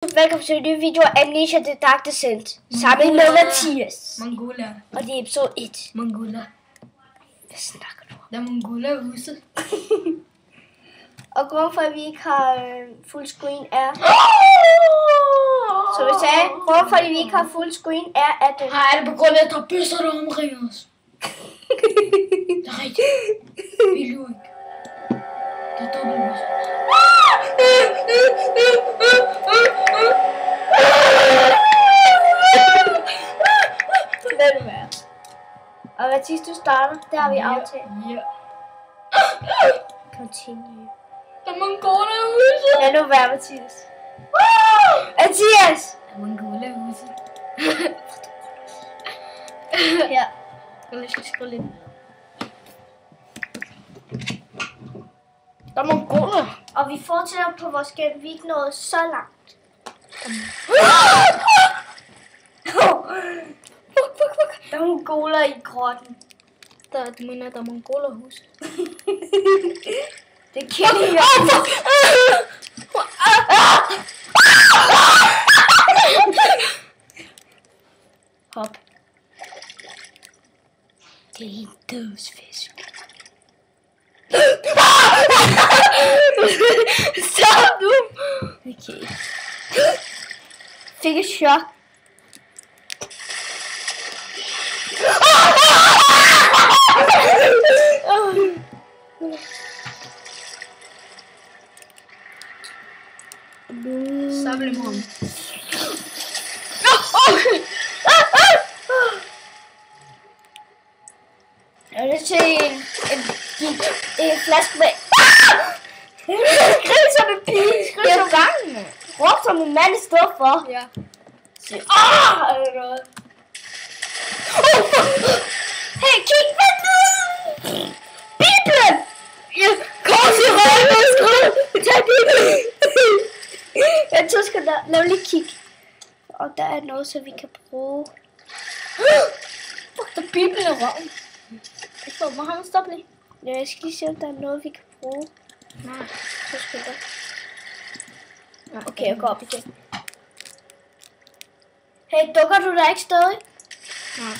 Velkommen til en ny video af Amnesia The Dark Descent. Sammen med Mathias. Mongola. Og det er episode 1. Mongola. Hvad snakker du om? Der er Mongola-huset. Og grunden for, at vi ikke har full screen er... Så vi sagde, grunden for, at vi ikke har full screen er, at... Nej, er det på grund af, at der er bøsser, der omringer os? Det er rigtigt. Vi lyver ikke. Der er dobbeltbøsser. Lad det være. Og Mathias, du starter. Det har vi aftalt. Ja. Continue. Der er Mongola-huset. Lad nu være, Mathias. Mathias! Der er Mongola-huset. Her. Jeg skal skrive lidt. Der er mongoler. Og vi fortsætter på vores game. Vi er ikke nået så langt. Der er mongoler i grotten. Du mener, der er Mongola-huset? Det kender jeg. Hop. Det er en dødsfisk. Stop nu. Okay. Fik et chok. Samle mig om. Jeg vil se en flaske med... Skrig som en pige. Skrig som gangen. Råb som en mand i stedet for. Ja. Eller noget. Hey, kig med den! Bibelen! Ja, kors i røven, skriv! Tag Bibelen! Jeg tror, skal lad lige kigge. Og der er noget, så vi kan bruge. Fuck, der er Bibelen i røven. Hvor har man stoppet lige? Ja, jeg skal lige se, om der er noget, vi kan bruge. Nej. Så skal der. Okay, jeg går op igen. Hey, dukker du der ikke stadig? Nej.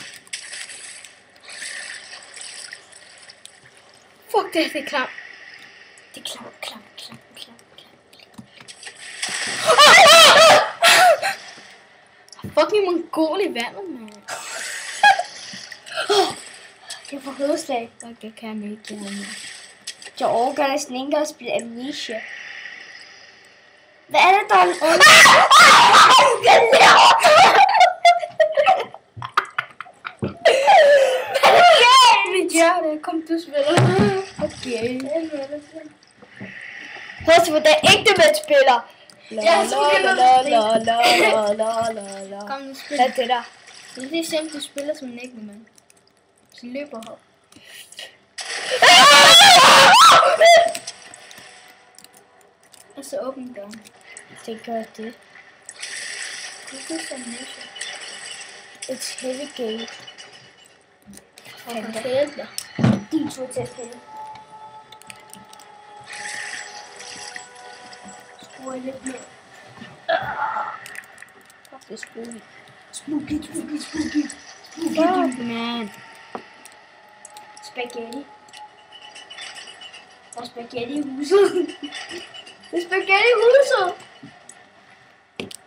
Fuck, det er klamt. Det er klam. Fucking mongol i vandet, mand. Jeg får hovedslag. Fuck, det kan jeg ikke gøre. Jeg overgår næsten ikke at spille Amnesia. Hvad er det, der er en ond? Vi gør det. Kom, du spiller. Okay. Hør til, hvordan ægte mænd spiller. Jeg spiller La. Kom, nu spil. Hvad er det der? Det er lige se, om du spiller som en ægte mand. Så løber hop. Og så åbn døren. Det gør det. Google Amnesia. It's heavy gate. Og kan hjælpe dig. De to til pille. Skruer lidt ned. Fuck, det er spooky. Spooky. Fuck, man. Spaghetti. Og spaghetti i huset. Det er spaghetti i huset.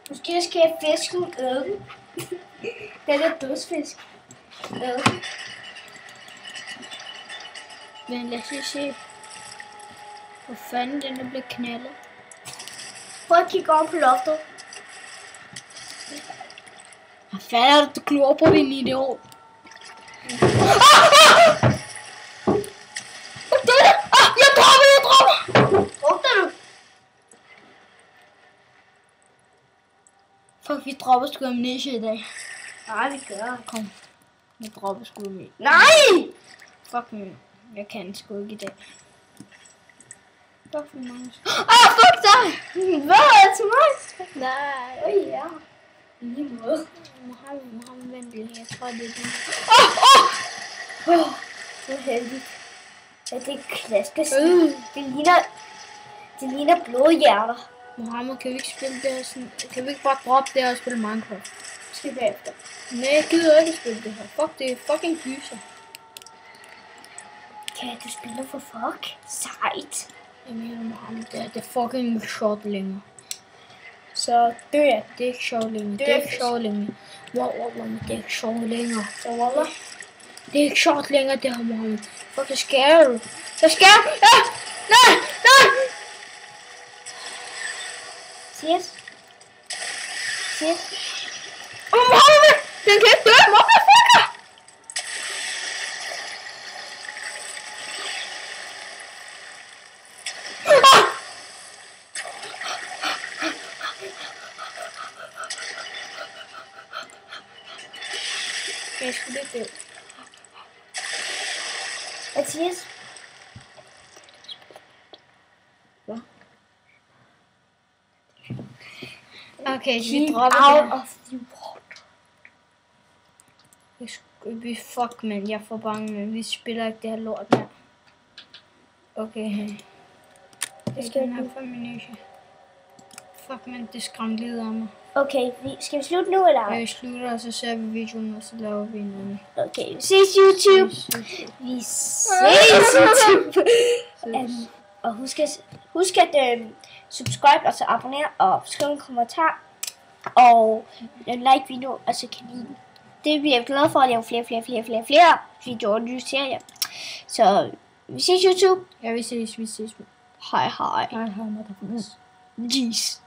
Måske skal jeg fisken æde den. Den er dødsfisk. Æde den. Men lad os lige se. Hvor fanden den er blevet knaldet. Prøv at kigge over på loftet. Hvad fanden er det, du klor på din idiot? Jeg dropper! Drukte du? Fuck, vi dropper sgu Amnesia i dag. Nej, vi gør. Kom. Vi dropper sgu med. Nej! Fuck, man. Jeg kan sgu ikke i dag. Fuck, man. Fuck dig! Hvad er det til mig? Nej. Ja. Lige måde. Mohammed, vent lige. Jeg tror, det er den. Det er heldigt. Ja, det er klaskes. Det ligner blodhjerter. Mohammed, kan vi ikke spille det her sådan? Kan vi ikke bare droppe det her og spille Minecraft? Skal bagefter. Nej, jeg gider ikke at spille det her. Fuck, det er fucking gyser. Kan du spille for fuck? Sejt. Jeg mener, Mohammed, det er fucking ikke sjovt længere. Så dør jeg. Det er ikke sjovt længere. Det er ikke sjovt længere. Wow, det er ikke sjovt længere. Så wallah. Det er ikke sjovt længere, det her, Mohammed. Fuck, det skal du. Det skal du. Ja! Nej! Yes. Mohammed! Den kan ikke dø, motherfucker! Jeg skulle ikke dø. Mathias. Okay, så vi Keep dropper out det. of the water. Vi fuck, man. Jeg får bange, men vi spiller ikke det her lort mere. Okay. Det skal den her familie. Fuck, man. Det skræmte lidt af mig. Okay, skal vi slutte nu, eller? Vi slutter, og så ser vi videoen, og så laver vi en anden. Okay, vi ses YouTube. Vi ses YouTube. Og husk at subscribe og så abonnere og skrive en kommentar. Og like video, og så kan I. Det bliver jeg glad for at lave flere videoer og nye serier. Så vi ses YouTube. Ja, vi ses. Hej. Hej, motherfuckers. Jeez.